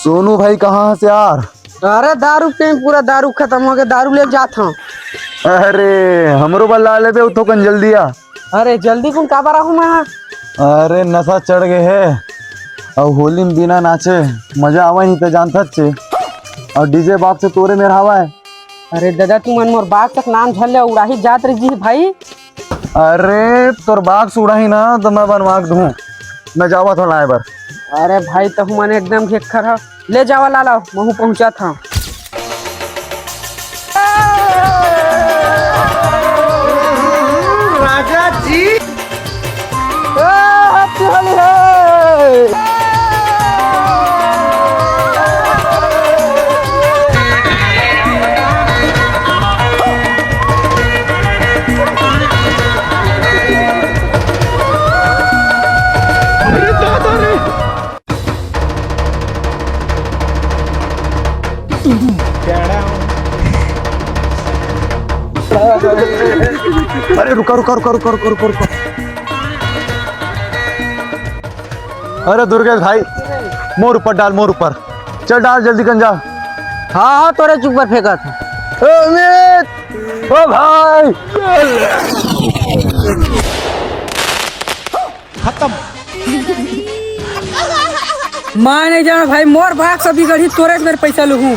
सोनू भाई कहाँ से यार? अरे दारू पे पूरा दारू खत्म हो गया, दारू ले जाता हूँ। अरे हमरो बल्ला ले बे तो कन जल्दी आ। अरे जल्दी कौन का बारा हूँ मैं। अरे नशा चढ़ गए है और होली में बिना नाचे मजा आवा नहीं तो जानता चे। और डीजे बाप से तोरे मेरा हवा है। अरे दादा तू मन मोर बाग तक नाम झल उड़ाही जात रही जी भाई। अरे तोर बाग से उड़ा ही ना तो मैं बनवाग दूँ। मैं जावा था लाए बर। अरे भाई तो मैंने एकदम घेखर है, ले जावा लाला महू पहुंचा था। राजा जी अरे रुका रुका रुका रुका रुका रुका रुका। अरे दुर्गेश भाई मोर ऊपर डाल, मोर ऊपर चल डाल जल्दी कंजा। हाँ हाँ तोरे चुप पर फेंका था। अमित ओ भाई खत्म। मैं नहीं जाना भाई, मोर भाग सभी गढ़ी तोरे से मेरे पैसा लूँ।